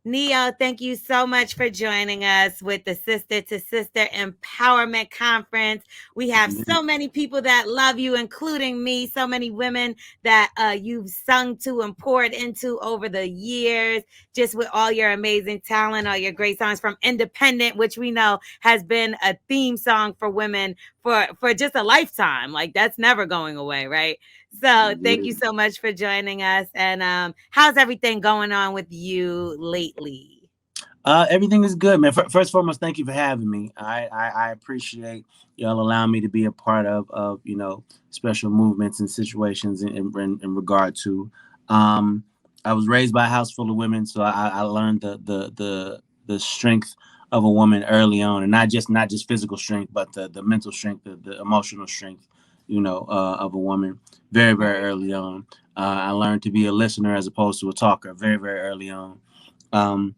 Neo, thank you so much for joining us with the Sister to Sister Empowerment Conference. We have so many people that love you, including me, so many women that you've sung to and poured into over the years, just with all your amazing talent, all your great songs from Independent, which we know has been a theme song for women for just a lifetime. Like that's never going away, right? So thank you so much for joining us. And how's everything going on with you lately? Everything is good, man. First and foremost, thank you for having me. I appreciate y'all allowing me to be a part of special movements and situations in regard to. Um, I was raised by a house full of women, so I learned the strength of a woman early on, and not just physical strength, but the mental strength, the emotional strength, of a woman very very early on. I learned to be a listener as opposed to a talker very very early on. Um,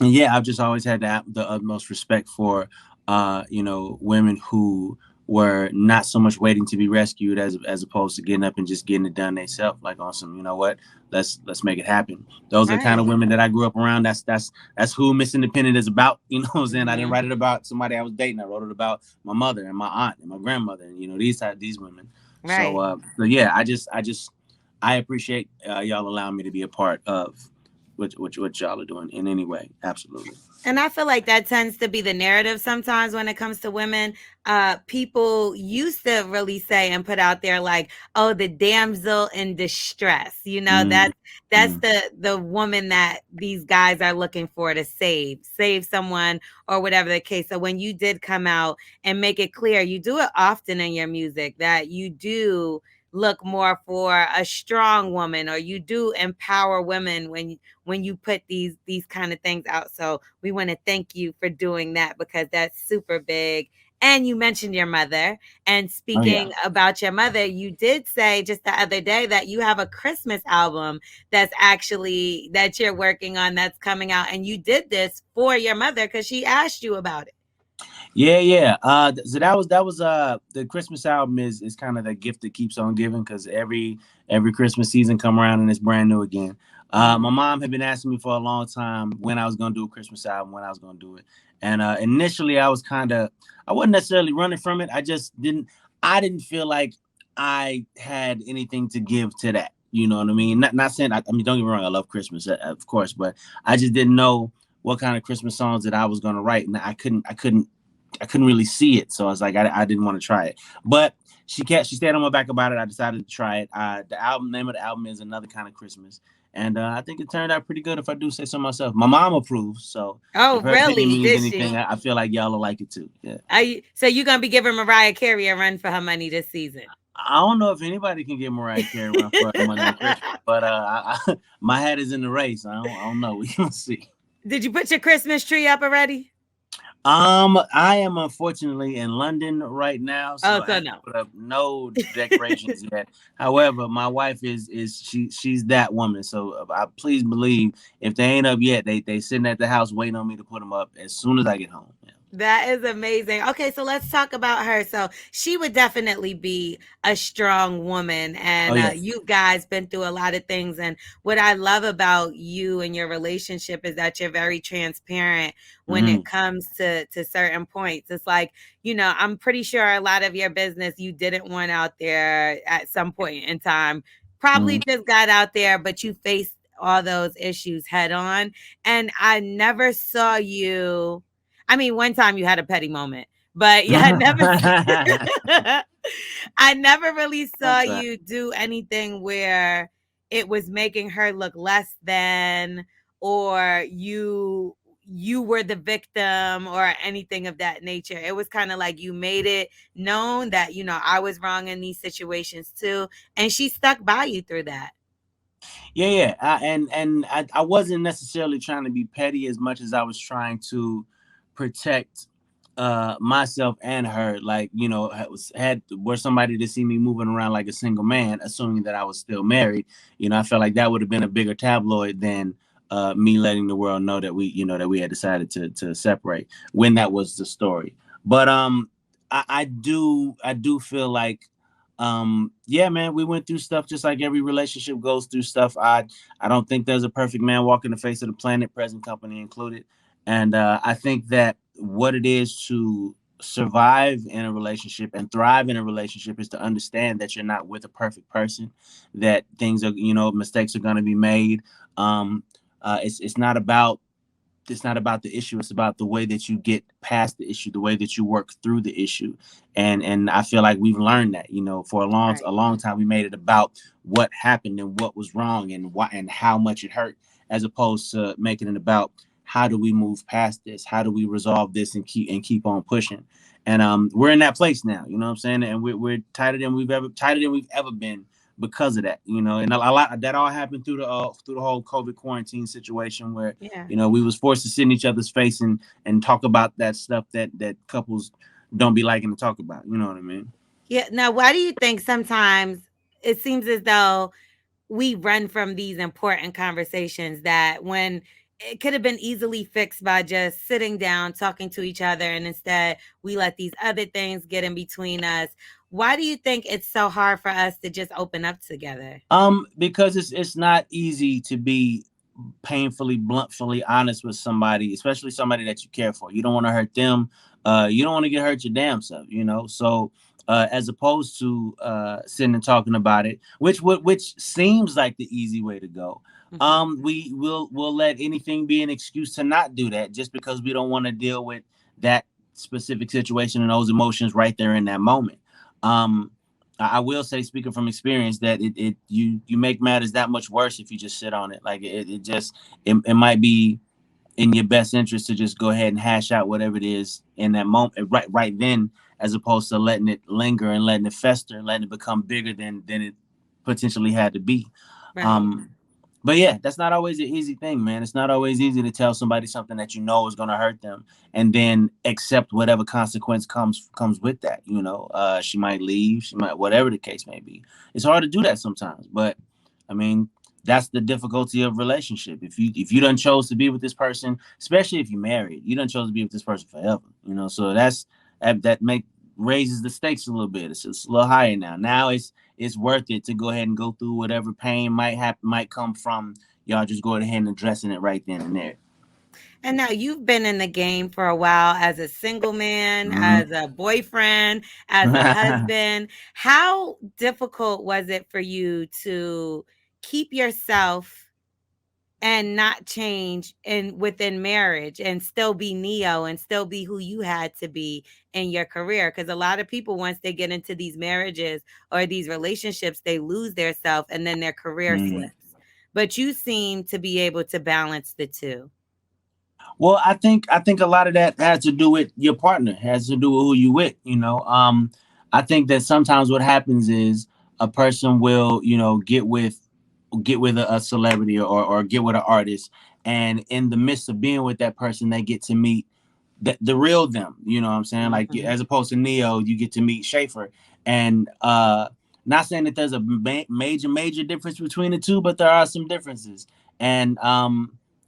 and yeah, I've just always had the utmost respect for, women who were not so much waiting to be rescued as opposed to getting up and just getting it done themselves, like on some, you know what, let's make it happen. Those are the kind of Right. women that I grew up around. That's who Miss Independent is about. You know what I'm saying? I didn't write it about somebody I was dating. I wrote it about my mother and my aunt and my grandmother, and these women. So, Right. yeah, I appreciate y'all allowing me to be a part of what y'all are doing in any way. Absolutely. And I feel like that tends to be the narrative sometimes when it comes to women. People used to really say and put out there like, "Oh, the damsel in distress." You know, Mm, that's mm, the woman that these guys are looking for to save someone or whatever the case. So when you did come out and make it clear, you do it often in your music that you do look more for a strong woman, or you do empower women when you put these kind of things out. So we want to thank you for doing that because that's super big. And you mentioned your mother. And oh yeah. speaking about your mother, you did say just the other day that you have a Christmas album that you're working on that's coming out. And you did this for your mother because she asked you about it. Yeah, yeah. So that was the Christmas album is kind of the gift that keeps on giving because every Christmas season come around and it's brand new again. My Mhm. mom had been asking me for a long time when I was gonna do a Christmas album, when I was gonna do it, and initially I wasn't necessarily running from it. I didn't feel like I had anything to give to that. You know what I mean? Not saying I mean, don't get me wrong, I love Christmas, of course, but I just didn't know what kind of Christmas songs that I was gonna write, and I couldn't really see it, so I was like, I didn't want to try it. But she stayed on my back about it. I decided to try it. The album name of the album is Another Kind of Christmas, and I think it turned out pretty good if I do say so myself. My mom approves, so Oh, if her opinion really? means Did anything, she? I feel like y'all will like it too. Yeah. So you're gonna be giving Mariah Carey a run for her money this season? I don't know if anybody can get Mariah Carey run for her money on Christmas, but my hat is in the race. I don't know. We gonna see. Did you put your Christmas tree up already? I am unfortunately in London right now, Oh, so I so haven't no. put up no decorations yet. However, my wife is she's that woman. So I please believe if they ain't up yet, they sitting at the house waiting on me to put them up as soon as I get home. Yeah. That is amazing. Okay, so let's talk about her. So she would definitely be a strong woman, Oh and yeah. you guys been through a lot of things. And what I love about you and your relationship is that you're very transparent when Mm-hmm. it comes to certain points. It's like, I'm pretty sure a lot of your business you didn't want out there at some point in time. Mm-hmm. Probably just got out there, but you faced all those issues head on. And I never saw you. I mean, one time you had a petty moment, but yeah, I never really saw That's right. you do anything where it was making her look less than, or you were the victim or anything of that nature. It was kind of like you made it known that, I was wrong in these situations too. And she stuck by you through that. Yeah, yeah. I wasn't necessarily trying to be petty as much as I was trying to protect myself and her. Like, had were somebody to see me moving around like a single man, assuming that I was still married, I felt like that would have been a bigger tabloid than me letting the world know that we had decided to separate when that was the story. But I do feel like Yeah, man, we went through stuff just like every relationship goes through stuff. I don't think there's a perfect man walking the face of the planet, present company included. And I think that what it is to survive in a relationship and thrive in a relationship is to understand that you're not with a perfect person, that things are, mistakes are going to be made. um it's not about the issue. It's about the way that you get past the issue, the way that you work through the issue. And I feel like we've learned that, for a Right. long time we made it about what happened and what was wrong and why and how much it hurt, as opposed to making it about how do we move past this, how do we resolve this and keep on pushing. And we're in that place now, you know what I'm saying, and we're tighter than we've ever been because of that, and a lot that all happened through the whole COVID quarantine situation where Yeah. we was forced to sit in each other's face and talk about that stuff that couples don't be liking to talk about. You know what I mean? Yeah. Now, why do you think sometimes it seems as though we run from these important conversations that when it could have been easily fixed by just sitting down, talking to each other, and instead we let these other things get in between us? Why do you think it's so hard for us to just open up together? Because it's not easy to be painfully, bluntly honest with somebody, especially somebody that you care for. You don't want to hurt them. You don't want to get hurt your damn self. So as opposed to sitting and talking about it, which seems like the easy way to go. Mhm. We'll let anything be an excuse to not do that, just because we don't want to deal with that specific situation and those emotions right there in that moment. Um, I will say, speaking from experience, that you make matters that much worse if you just sit on it. Like it might be in your best interest to just go ahead and hash out whatever it is in that moment, right then, as opposed to letting it linger and letting it fester and letting it become bigger than it potentially had to be. Right. Um, but yeah, that's not always an easy thing, man. It's not always easy to tell somebody something that you know is going to hurt them, and then accept whatever consequence comes with that. She might leave, she might, whatever the case may be. It's hard to do that sometimes, but I mean, that's the difficulty of relationship. If you done chose to be with this person, especially if you're married, you done chose to be with this person forever. So that make raises the stakes a little bit. It's a little higher now. Now it's worth it to go ahead and go through whatever pain might come from y'all just go ahead and addressing it right then and there. And now you've been in the game for a while as a single man, Mm-hmm. as a boyfriend, as a husband. How difficult was it for you to keep yourself and not change in within marriage and still be Neo and still be who you had to be in your career? Because a lot of people, once they get into these marriages or these relationships, they lose their self and then their career Mm. slips. But you seem to be able to balance the two. Well, I think a lot of that has to do with your partner, has to do with who you with. I think that sometimes what happens is a person will, get with a celebrity or get with an artist, and in the midst of being with that person, they get to meet the real them. You know what I'm saying? Like, Mhm. as opposed to Neo, you get to meet Schaefer, and not saying that there's a major difference between the two, but there are some differences. And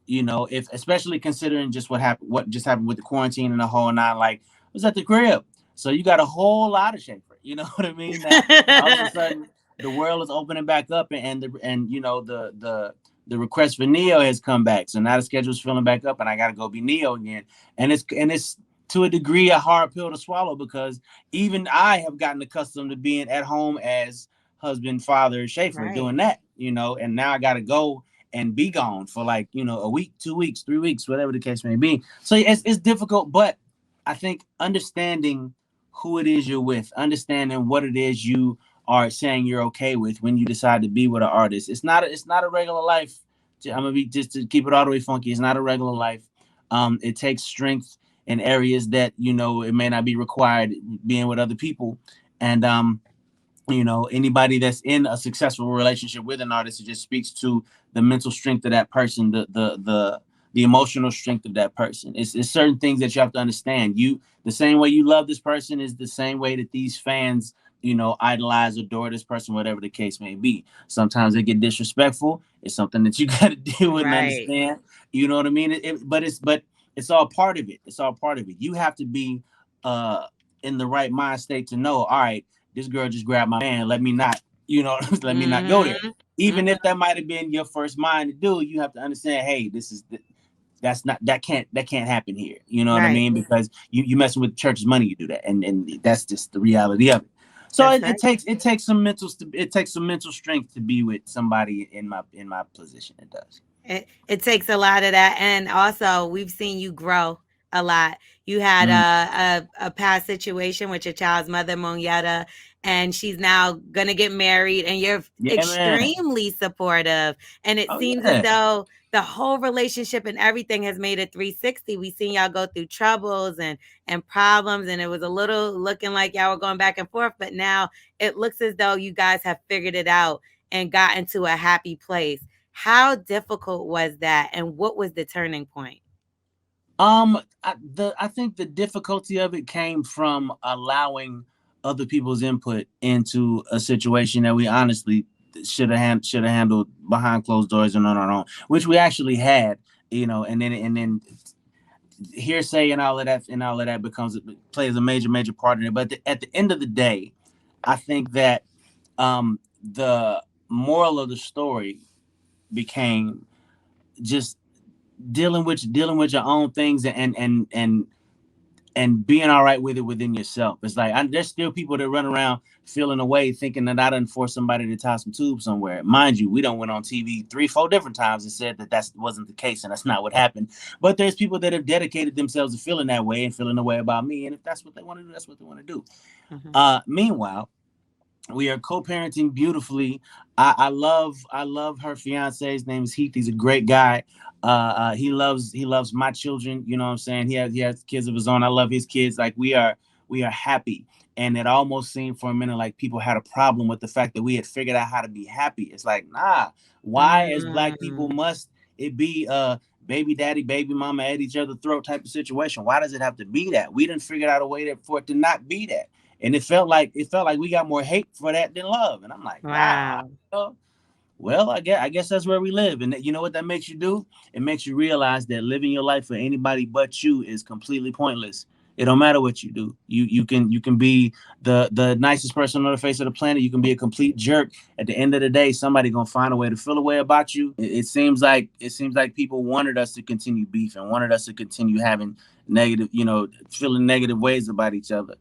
if especially considering just what just happened with the quarantine and the whole nine, like, I was at the crib, so you got a whole lot of Schaefer. You know what I mean? Now all of a sudden the world is opening back up, and the request for Neo has come back. So now the schedule's filling back up, and I got to go be Neo again. And it's to a degree a hard pill to swallow, because even I have gotten accustomed to being at home as husband, father, Schaefer, Right. doing that. And now I got to go and be gone for, like, a week, 2 weeks, 3 weeks, whatever the case may be. So it's difficult, but I think understanding who it is you're with, understanding what it is you are saying you're okay with when you decide to be with an artist. It's not a regular life. I'm gonna be just to keep it all the way funky. It's not a regular life. It takes strength in areas that it may not be required being with other people, and anybody that's in a successful relationship with an artist, it just speaks to the mental strength of that person, the emotional strength of that person. It's certain things that you have to understand. The same way you love this person is the same way that these fans idolize, adore this person, whatever the case may be. Sometimes they get disrespectful. It's something that you got to deal with and Right. understand. You know what I mean? But it's all part of it. It's all part of it. You have to be in the right mind state to know, all right, this girl just grabbed my man. Let me not, let me not go there. Mm-hmm. Even if that might have been your first mind to do, you have to understand, hey, that can't happen here. You know what I Right. mean? Because you messing with the church's money, you do that, and that's just the reality of it. So That's it, right. it takes some mental strength to be with somebody in my position. It does. It takes a lot of that, and also we've seen you grow a lot. You had Mm. a past situation with your child's mother, Monietta, and she's now gonna get married, and you're Yeah, man. extremely supportive. And it Oh seems as yeah. though the whole relationship and everything has made a 360. We seen y'all go through troubles and problems, and it was a little looking like y'all were going back and forth, but now it looks as though you guys have figured it out and got into a happy place. How difficult was that, and what was the turning point? I think the difficulty of it came from allowing other people's input into a situation that we honestly should have handled behind closed doors and on our own, which we actually had, and then hearsay and all of that plays a major part in it. But at the end of the day, I think that the moral of the story became just dealing with your own things and being all right with it within yourself. It's like there's still people that run around feeling away, thinking that I done forced somebody to tie some tubes somewhere. Mind you, we don't went on TV 3, 4 different times and said that wasn't the case, and that's not what happened. But there's people that have dedicated themselves to feeling that way and feeling the way about me, and if that's what they want to do, that's what they want to do. Mhm. Meanwhile, we are co-parenting beautifully. I love her fiance. His name is Heath. He's a great guy. He loves my children. You know what I'm saying? He has kids of his own. I love his kids. Like we are happy. And it almost seemed for a minute like people had a problem with the fact that we had figured out how to be happy. It's like, nah, why as black people Mm. must it be baby daddy, baby mama at each other's throat type of situation? Why does it have to be that? We didn't figure out a way for it to not be that. And it felt like we got more hate for that than love. And I'm like, wow. Wow. Well, I guess that's where we live. And you know what that makes you do? It makes you realize that living your life for anybody but you is completely pointless. It don't matter what you do. You can be the nicest person on the face of the planet. You can be a complete jerk. At the end of the day, somebody gonna find a way to feel a way about you. It seems like people wanted us to continue beef and wanted us to continue having negative, feeling negative ways about each other.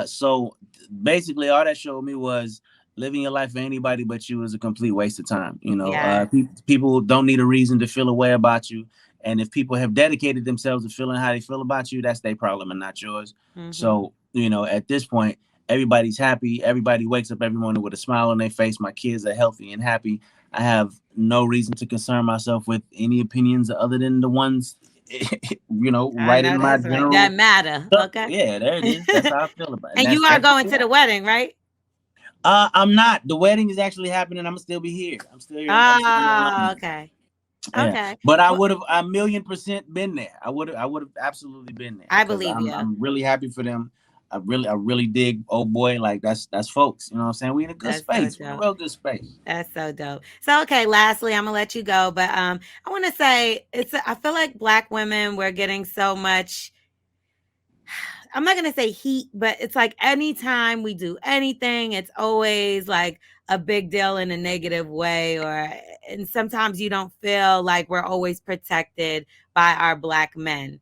So basically, all that showed me was living your life for anybody but you is a complete waste of time. Yeah. People don't need a reason to feel a way about you. And if people have dedicated themselves to feeling how they feel about you, that's their problem and not yours. Mhm. So, at this point, everybody's happy. Everybody wakes up every morning with a smile on their face. My kids are healthy and happy. I have no reason to concern myself with any opinions other than the ones, I right in know my that's right. That general matter. circle. Okay. Yeah, there it is. That's how I feel about it. And And you are that's going to the wedding, right? I'm not. The wedding is actually happening. I'm gonna still be here. I'm still here. I'm still here in Oh, London. okay. Yeah, Okay. but I Well, would have a million% been there. I would have absolutely been there I because believe you. I'm really happy for them. I really dig. Oh boy, like that's folks. You know what I'm saying? We in a good That's so space. We're in a dope. real good space. That's so dope. So okay, lastly, I'm gonna let you go, but I want to say I feel like Black women we're getting so much. I'm not gonna say heat, but it's like anytime we do anything, it's always like a big deal in a negative way, and sometimes you don't feel like we're always protected by our Black men.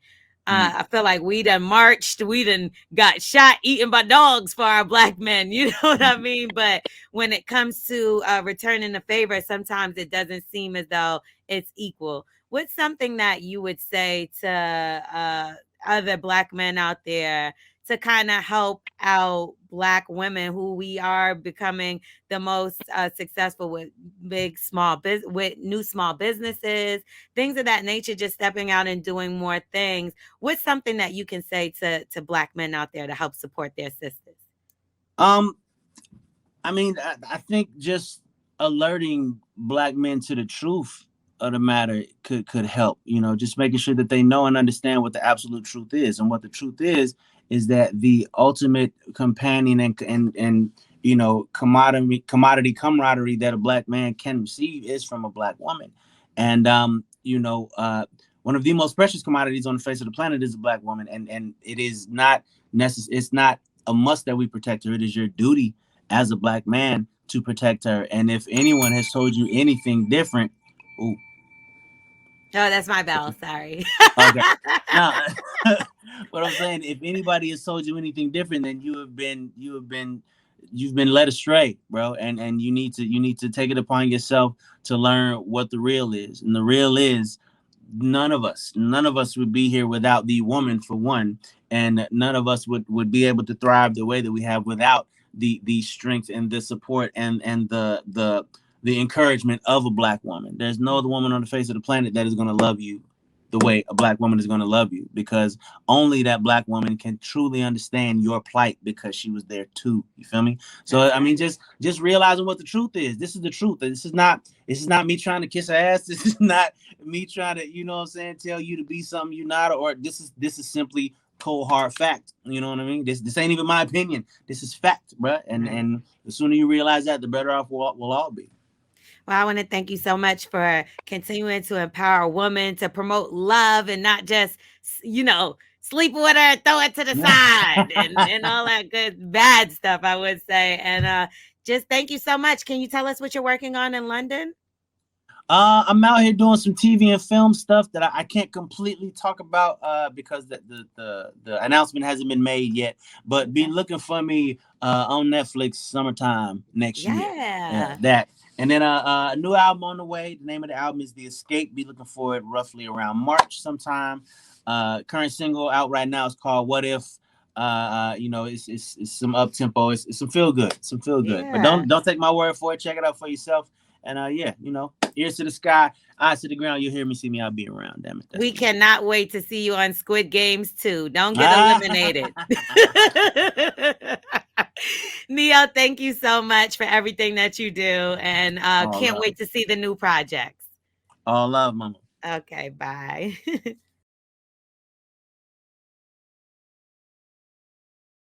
Mm. I feel like we done marched, we done got shot, eaten by dogs for our Black men. You know what I mean? But when it comes to returning the favor, sometimes it doesn't seem as though it's equal. What's something that you would say to other Black men out there to kind of help out Black women who we are becoming the most successful with with new small businesses, things of that nature, just stepping out and doing more things. What's something that you can say to Black men out there to help support their sisters? Um, I mean, I think just alerting black men to the truth of the matter could help. Just making sure that they know and understand what the absolute truth is, and what the truth is that the ultimate companion and commodity camaraderie that a black man can receive is from a black woman, and one of the most precious commodities on the face of the planet is a black woman, and it is not necessary. It's not a must that we protect her. It is your duty as a black man to protect her. And if anyone has told you anything different, ooh, Oh, that's my bell. Sorry. okay. Now, what I'm saying, if anybody has told you anything different, then you've been led astray, bro. And you need to take it upon yourself to learn what the real is. And the real is none of us would be here without the woman, for one, and none of us would be able to thrive the way that we have without the strength and the support and the encouragement of a black woman. There's no other woman on the face of the planet that is going to love you the way a black woman is going to love you, because only that black woman can truly understand your plight, because she was there too. You feel me? So I mean, just realizing what the truth is. This is the truth. This is not me trying to kiss her ass. This is not me trying to, you know what I'm saying, tell you to be something you're not. Or this is simply cold hard fact. You know what I mean? This ain't even my opinion. This is fact, bro. And the sooner you realize that, the better off we'll all be. Well, I want to thank you so much for continuing to empower women, to promote love and not just, sleep with her, throw it to the side, and all that good, bad stuff, I would say. And just thank you so much. Can you tell us what you're working on in London? I'm out here doing some TV and film stuff that I can't completely talk about because the announcement hasn't been made yet. But be looking for me on Netflix summertime next year. Yeah. That. And then a new album on the way. The name of the album is The Escape. Be looking for it roughly around March sometime. Current single out right now is called What If. It's some up tempo. It's some feel good. Some feel good. But Yeah. don't take my word for it. Check it out for yourself. And ears to the sky, eyes to the ground. You'll hear me, see me. I'll be around. Damn it. We cannot wait to see you on Squid Games too. Don't get eliminated. Neo, thank you so much for everything that you do. And All can't love. wait to see the new projects. All love, mama. Okay, bye.